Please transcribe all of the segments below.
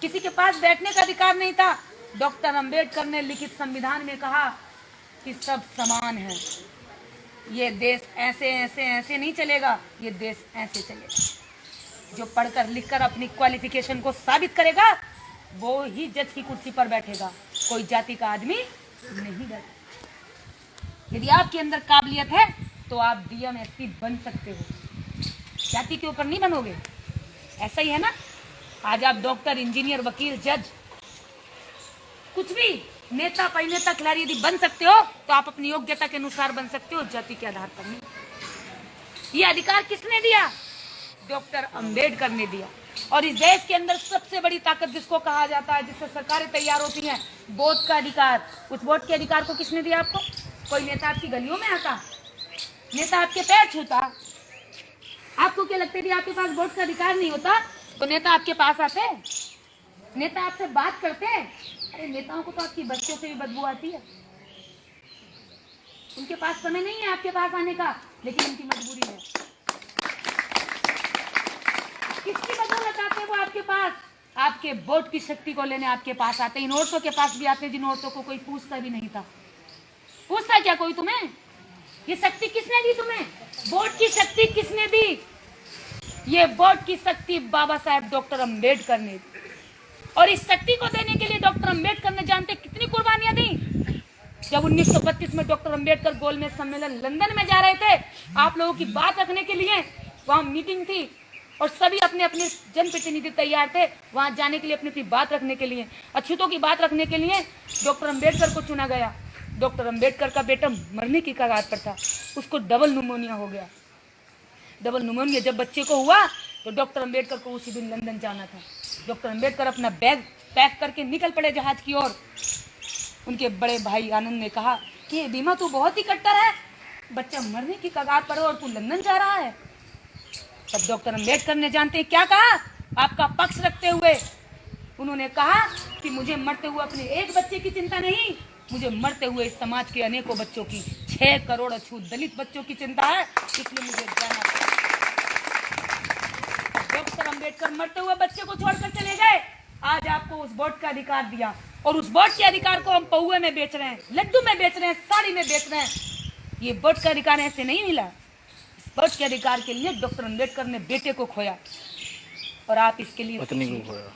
किसी के पास बैठने का अधिकार नहीं था। डॉक्टर अंबेडकर ने लिखित संविधान में कहा कि सब समान है। ये देश ऐसे ऐसे ऐसे नहीं चलेगा, ये देश ऐसे चलेगा। जो पढ़कर लिखकर अपनी क्वालिफिकेशन को साबित करेगा वो ही जज की कुर्सी पर बैठेगा, कोई जाति का आदमी नहीं बैठेगा। यदि आपके अंदर काबिलियत है तो आप डीएम एसपी बन सकते हो, जाति के ऊपर नहीं बनोगे। ऐसा ही है ना, आज आप डॉक्टर, इंजीनियर, वकील, जज, कुछ भी नेता, परिनेता, खिलाड़ी यदि बन सकते हो तो आप अपनी योग्यता के अनुसार बन सकते हो, जाति के आधार पर नहीं। ये अधिकार किसने दिया? डॉक्टर अंबेडकर ने दिया। और इस देश के अंदर सबसे बड़ी ताकत जिसको कहा जाता है, जिससे सरकारें तैयार होती हैं, वोट का अधिकार। उस वोट के अधिकार को किसने दिया आपको? कोई नेता आपकी गलियों में आता, नेता आपके पैर छूता? आपको क्या लगता है कि आपके पास वोट का अधिकार नहीं होता तो नेता आपके पास आते, नेता आपसे बात करते? अरे नेताओं को तो आपकी बच्चों से भी बदबू आती है। उनके पास समय नहीं है आपके पास आने का, लेकिन उनकी मजबूरी है। किसकी बदौलत आते हैं वो आपके पास? आपके वोट की शक्ति को लेने आपके पास आते। इन औरतों के पास भी आते जिन औरतों को कोई पूछता भी नहीं था। पूछता क्या कोई तुम्हें? ये शक्ति किसने दी तुम्हें? वोट की शक्ति किसने दी? ये वोट की शक्ति बाबा साहेब डॉक्टर अंबेडकर ने दी। और इस शक्ति को देने के लिए डॉक्टर अंबेडकर ने जानते कितनी कुर्बानियां दी? जब 1932 में डॉक्टर अंबेडकर गोलमेज सम्मेलन लंदन में जा रहे थे, आप लोगों की बात रखने के लिए वहां मीटिंग थी और सभी अपने अपने जनप्रतिनिधि तैयार थे वहां जाने के लिए, अपनी अपनी बात रखने के लिए, अछूतों की बात रखने के लिए डॉक्टर अंबेडकर को चुना गया। डॉक्टर अंबेडकर का बेटा मरने की कगार पर था, उसको डबल न्यूमोनिया हो गया। डबल न्यूमोनिया जब बच्चे को हुआ तो डॉक्टर अंबेडकर को उसी दिन लंदन जाना था। डॉक्टर अंबेडकर अपना बैग पैक करके निकल पड़े जहाज की ओर। उनके बड़े भाई आनंद ने कहा कि बीमा तू बहुत ही कट्टर है, बच्चा मरने की कगार पर और तू लंदन जा रहा है। तब डॉक्टर अंबेडकर ने जानते हैं क्या कहा, आपका पक्ष रखते हुए उन्होंने कहा कि मुझे मरते हुए अपने एक बच्चे की चिंता नहीं, मुझे मरते हुए इस समाज के अनेकों बच्चों की, 6 करोड़ अछूत दलित बच्चों की चिंता है, इसलिए मुझे जाना पड़ा। डॉक्टर अंबेडकर मरते हुए बच्चे को छोड़कर चले गए। आज आपको उस वोट का अधिकार दिया और उस वोट के अधिकार को हम पौए में बेच रहे हैं, लड्डू में बेच रहे हैं, साड़ी में बेच रहे हैं। ये वोट का अधिकार ऐसे नहीं मिला। इस वोट के अधिकार के लिए डॉक्टर अंबेडकर ने बेटे को खोया और आप इसके लिए पत्नी को खोया।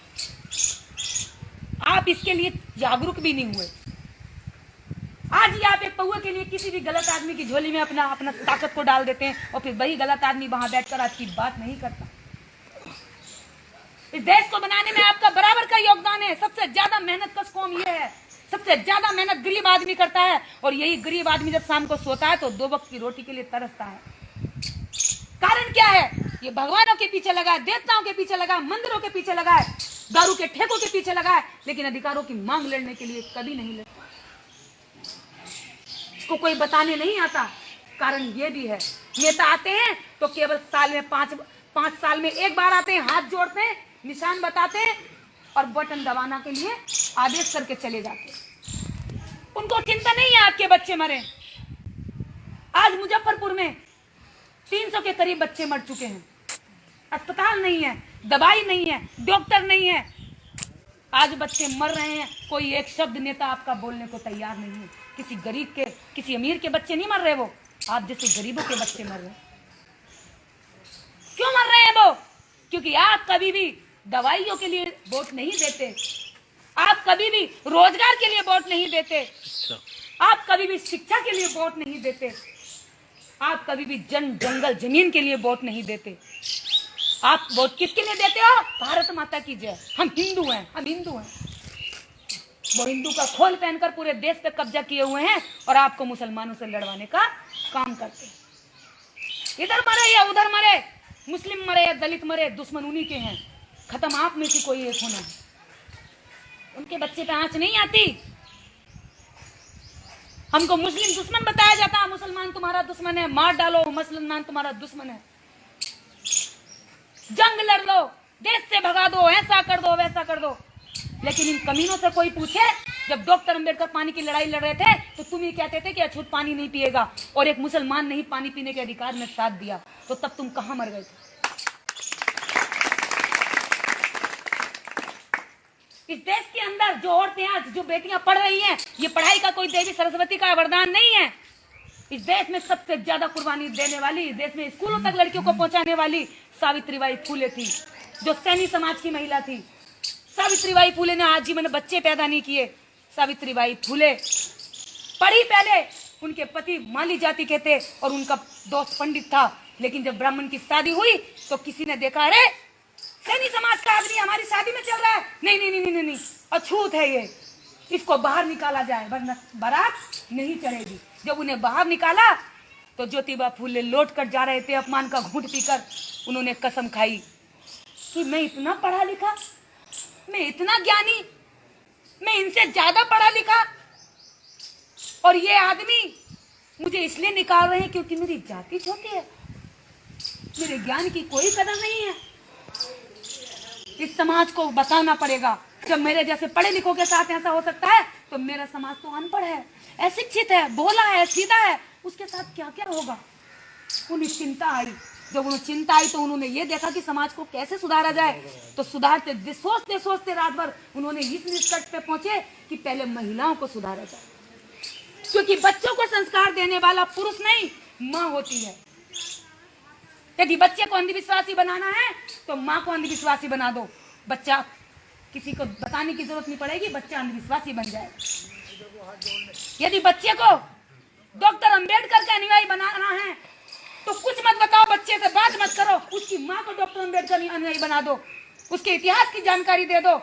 आप इसके लिए जागरूक भी नहीं हुए। आज ही आप एक पौए के लिए किसी भी गलत आदमी की झोली में अपना ताकत को डाल देते हैं और फिर वही गलत आदमी वहां बैठकर आपकी बात नहीं करता। इस देश को बनाने में आपका बराबर का योगदान है। सबसे ज्यादा मेहनत कश कौम ये है, सबसे ज्यादा मेहनत गरीब आदमी करता है और यही गरीब आदमी जब शाम को सोता है तो 2 वक्त की रोटी के लिए तरसता है। कारण क्या है? ये भगवानों के पीछे लगा है, देवताओं के पीछे लगा है, मंदिरों के पीछे लगा है, दारू के ठेकों के पीछे लगा है, लेकिन अधिकारों की मांग लड़ने के लिए कभी नहीं लड़ता। इसको कोई बताने नहीं आता। कारण ये भी है, नेता आते हैं तो केवल साल में 5 साल में एक बार आते हैं, हाथ जोड़ते हैं, निशान बताते हैं और बटन दबाना के लिए आदेश करके चले जाते हैं। उनको चिंता नहीं है आपके बच्चे मरे। आज मुजफ्फरपुर में 300 के करीब बच्चे मर चुके हैं। अस्पताल नहीं है, दवाई नहीं है, डॉक्टर नहीं है, आज बच्चे मर रहे हैं। कोई एक शब्द नेता आपका बोलने को तैयार नहीं है। किसी गरीब के, किसी अमीर के बच्चे नहीं मर रहे, वो आप जैसे गरीबों के बच्चे मर रहे हैं। क्यों मर रहे हैं वो? क्योंकि आप कभी भी दवाइयों के लिए वोट नहीं देते, आप कभी भी रोजगार के लिए वोट नहीं देते, आप कभी भी शिक्षा के लिए वोट नहीं देते, आप कभी भी जंगल जमीन के लिए वोट नहीं देते। आप वोट किसके लिए देते हो? भारत माता की जय। हम हिंदू हैं, हम हिंदू हैं। वो हिंदू का खोल पहनकर पूरे देश पे कब्जा किए हुए हैं और आपको मुसलमानों से लड़वाने का काम करते हैं। इधर मरे या उधर मरे, मुस्लिम मरे या दलित मरे, दुश्मन उन्हीं के हैं। खत्म आप में से कोई एक होना है। उनके बच्चे पे आंच नहीं आती। हमको मुस्लिम दुश्मन बताया जाता है, मुसलमान तुम्हारा दुश्मन है, मार डालो, मुसलमान तुम्हारा दुश्मन है, जंग लड़ लो, देश से भगा दो, ऐसा कर दो, वैसा कर दो। लेकिन इन कमीनों से कोई पूछे, जब डॉक्टर अंबेडकर पानी की लड़ाई लड़ रहे थे तो तुम ही कहते थे कि अछूत पानी नहीं पिएगा और एक मुसलमान नहीं पानी पीने के अधिकार में साथ दिया, तो तब तुम कहां मर गए थे? इस देश के अंदर जो औरतें आज जो बेटियां पढ़ रही हैं, ये पढ़ाई का कोई देवी सरस्वती का वरदान नहीं है। इस देश में सबसे ज्यादा कुर्बानी देने वाली, इस देश में स्कूलों तक लड़कियों को पहुंचाने वाली सावित्रीबाई फूले थी, जो सैनी समाज की महिला थी। सावित्रीबाई फूले ने आज जीवन में बच्चे पैदा नहीं किए। सावित्रीबाई फूले पढ़ी, पहले उनके पति माली जाति के थे और उनका दोस्त पंडित था, लेकिन जब ब्राह्मण की शादी हुई तो किसी ने देखा, अरे सैनी समाज का आदमी हमारी शादी में चल रहा है, नहीं नहीं नहीं नहीं नहीं, अछूत है ये, इसको बाहर निकाला जाए वरना बारात नहीं चलेगी। जब उन्हें बाहर निकाला तो ज्योतिबा फूले लौट कर जा रहे थे, अपमान का घूंट पीकर उन्होंने कसम खाई कि मैं इतना पढ़ा लिखा, मैं इतना ज्ञानी, मैं इनसे ज्यादा पढ़ा लिखा, और ये आदमी मुझे इसलिए निकाल रहे हैं क्योंकि मेरी जाति छोटी है, मेरे ज्ञान की कोई कदर नहीं है। इस समाज को बताना पड़ेगा, जब मेरे जैसे पढ़े लिखों के साथ ऐसा हो सकता है तो मेरा समाज तो अनपढ़ है, अशिक्षित है, भोला है, सीधा है, उसके साथ क्या क्या होगा। उन्हें चिंता आई, जब उन्हें चिंता आई तो उन्होंने ये देखा कि समाज को कैसे सुधारा जाए। तो सुधारते सोचते सोचते रात भर उन्होंने इस निष्कर्ष पे पहुंचे कि पहले महिलाओं को सुधारा जाए, क्योंकि बच्चों को संस्कार देने वाला पुरुष नहीं, माँ होती है। यदि बच्चे को अंधविश्वासी बनाना है तो माँ को अंधविश्वासी बना दो, बच्चा किसी को बताने की जरूरत नहीं पड़ेगी, बच्चा अंधविश्वासी बन जाए। यदि बच्चे को डॉक्टर अंबेडकर का अनुयायी बनाना है तो कुछ मत बताओ, बच्चे से बात मत करो, उसकी माँ को डॉक्टर अंबेडकर अनुयायी बना दो, उसके इतिहास की जानकारी दे दो,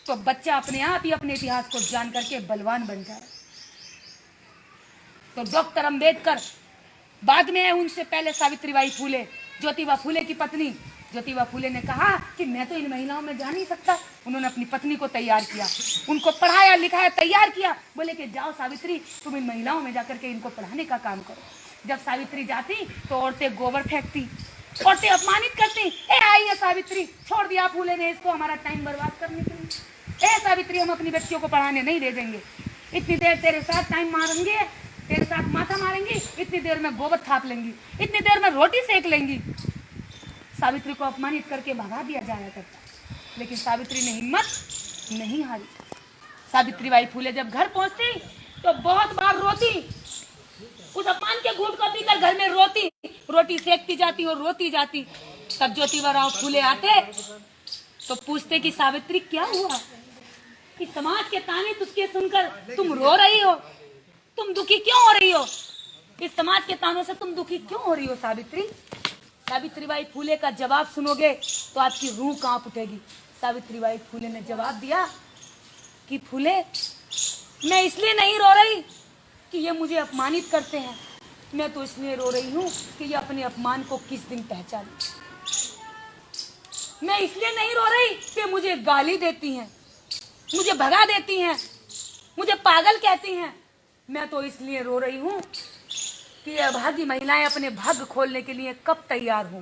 तो बच्चा अपने आप ही अपने इतिहास को जान करके बलवान बन जाए। तो डॉक्टर अंबेडकर बाद में है, उनसे पहले सावित्रीबाई फूले, ज्योतिबा फूले की पत्नी। ज्योतिबा फूले ने कहा कि मैं तो इन महिलाओं में जा नहीं सकता। उन्होंने अपनी पत्नी को तैयार किया, उनको पढ़ाया लिखाया, तैयार किया, बोले कि जाओ सावित्री, तुम इन महिलाओं में जाकर के इनको पढ़ाने का काम करो। जब सावित्री जाती तो औरतें गोबर फेंकती, औरतें अपमानित करती, ए आई है सावित्री, छोड़ दिया फूले ने इसको हमारा टाइम बर्बाद करने के लिए, ए सावित्री हम अपनी बच्चियों को पढ़ाने नहीं भेजेंगे, इतनी देर तेरे साथ टाइम मारेंगे, तेरे साथ माथा मारेंगी, इतनी देर में गोबर थाप लेंगी, इतनी देर में रोटी सेक लेंगी। सावित्री को अपमानित करके भगा दिया जाया करता, लेकिन सावित्री ने हिम्मत नहीं हारी। सावित्रीबाई फूले जब घर पहुंचती तो बहुत बार रोती, उस अपमान के घूंट को पीकर घर में रोती, रोटी सेकती जाती और रोती जाती। तब ज्योतिबा फूले आते तो पूछते कि सावित्री क्या हुआ, कि समाज के ताने तुझके सुनकर तुम रो रही हो, तुम दुखी क्यों हो रही हो, इस समाज के तानों से तुम दुखी क्यों हो रही हो सावित्री। सावित्रीबाई फूले का जवाब सुनोगे तो आपकी रूह कांप उठेगी। सावित्रीबाई फूले ने जवाब दिया कि फूले, मैं इसलिए नहीं रो रही कि ये मुझे अपमानित करते हैं, मैं तो इसलिए रो रही हूँ कि ये अपने अपमान को किस दिन पहचाने। मैं इसलिए नहीं रो रही कि मुझे गाली देती हैं, मुझे भगा देती हैं, मुझे पागल कहती हैं, मैं तो इसलिए रो रही हूँ कि अभागी महिलाएं अपने भाग्य खोलने के लिए कब तैयार हों,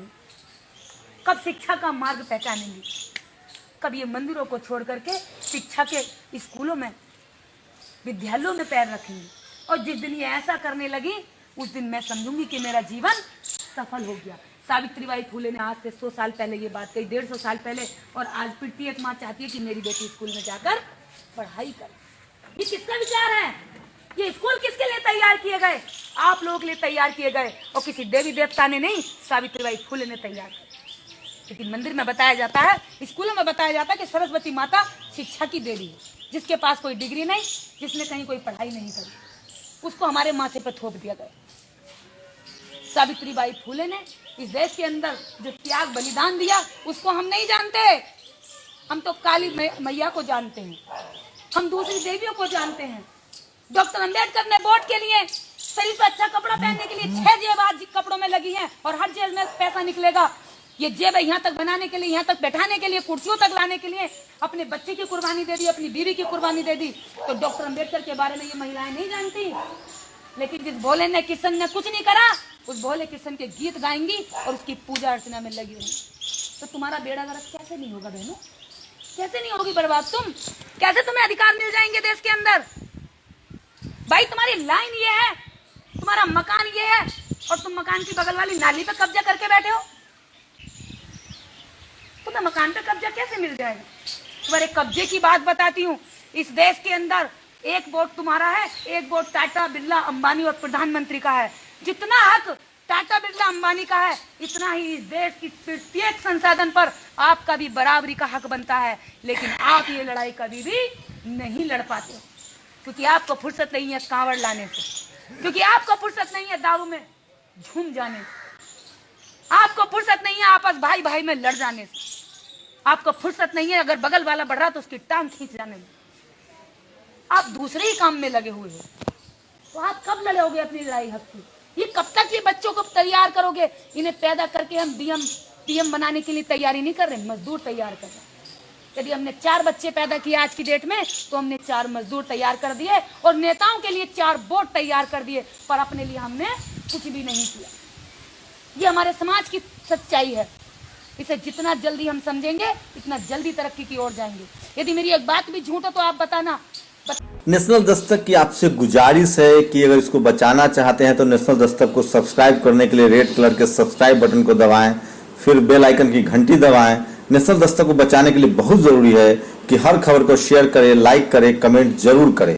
कब शिक्षा का मार्ग पहचानेंगी, कब ये मंदिरों को छोड़ करके शिक्षा के स्कूलों में, विद्यालयों में पैर रखेंगी। और जिस दिन ये ऐसा करने लगी उस दिन मैं समझूंगी कि मेरा जीवन सफल हो गया। सावित्रीबाई फूले ने आज से 100 साल पहले ये बात कही, 150 साल पहले, और आज फिर एक माँ चाहती है कि मेरी बेटी स्कूल में जाकर पढ़ाई करे। ये किसका विचार है? ये स्कूल किसके लिए तैयार किए गए? आप लोगों के लिए तैयार किए गए, और किसी देवी देवता ने नहीं, सावित्रीबाई फूले ने तैयार किया। लेकिन मंदिर में बताया जाता है, स्कूलों में बताया जाता है कि सरस्वती माता शिक्षा की देवी है, जिसके पास कोई डिग्री नहीं, जिसने कहीं कोई पढ़ाई नहीं करी, उसको हमारे माथे पर थोप दिया गया। सावित्रीबाई फूले ने इस देश के अंदर जो त्याग बलिदान दिया उसको हम नहीं जानते, हम तो काली मैया को जानते हैं, हम दूसरी देवियों को जानते हैं। डॉक्टर अंबेडकर ने वोट के लिए शरीर पर अच्छा कपड़ा पहनने के लिए 6 जेब आज कपड़ों में लगी हैं, और हर जेब में पैसा निकलेगा। ये जेब यहाँ तक बनाने के लिए, यहाँ तक बैठाने के लिए, कुर्सियों तक लाने के लिए अपने बच्चे की कुर्बानी दे दी, अपनी बीवी की कुर्बानी दे दी। तो डॉक्टर अंबेडकर के बारे में ये महिलाएं नहीं जानती, लेकिन जिस भोले ने किशन ने कुछ नहीं करा, उस भोले किशन के गीत गाएंगी और उसकी पूजा अर्चना में लगी रहेंगी। तो तुम्हारा बेड़ा गर्क कैसे नहीं होगा बहनों, कैसे नहीं होगी बर्बाद तुम, कैसे तुम्हें अधिकार मिल जाएंगे देश के अंदर? भाई तुम्हारी लाइन ये है, तुम्हारा मकान ये है, और तुम मकान की बगल वाली नाली पे कब्जा करके बैठे हो। तुम्हें मकान पे कब्जा कैसे मिल जाएगा? तुम्हारे कब्जे की बात बताती हूँ। इस देश के अंदर एक वोट तुम्हारा है, एक वोट टाटा, बिरला, अंबानी और प्रधानमंत्री का है। जितना हक टाटा, बिरला, अंबानी का है, इतना ही इस देश की प्रत्येक संसाधन पर आपका भी बराबरी का हक बनता है। लेकिन आप ये लड़ाई कभी भी नहीं लड़ पाते, क्योंकि आपको फुर्सत नहीं है कांवड़ लाने से, क्योंकि आपको फुर्सत नहीं है दारू में झूम जाने से, आपको फुर्सत नहीं है आपस भाई भाई में लड़ जाने से, आपको फुर्सत नहीं है अगर बगल वाला बढ़ रहा तो उसकी टांग खींच जाने में। आप दूसरे ही काम में लगे हुए हो, तो आप कब लड़ोगे अपनी लड़ाई हक की? ये कब तक ये बच्चों को तैयार करोगे? इन्हें पैदा करके हम पीएम बनाने के लिए तैयारी नहीं कर रहे, मजदूर तैयार कर रहे। यदि हमने 4 बच्चे पैदा किए आज की डेट में, तो हमने 4 मजदूर तैयार कर दिए और नेताओं के लिए 4 वोट तैयार कर दिए, पर अपने लिए हमने कुछ भी नहीं किया। ये हमारे समाज की सच्चाई है। इसे जितना जल्दी हम समझेंगे, इतना जल्दी तरक्की की ओर जाएंगे। यदि मेरी एक बात भी झूठ हो तो आप बताना। नेशनल दस्तक की आपसे गुजारिश है कि अगर इसको बचाना चाहते हैं तो नेशनल दस्तक को सब्सक्राइब करने के लिए रेड कलर के सब्सक्राइब बटन को दबाएं, फिर बेल आइकन की घंटी दबाएं। नेशनल दस्तक को बचाने के लिए बहुत जरूरी है कि हर खबर को शेयर करें, लाइक करें, कमेंट जरूर करें।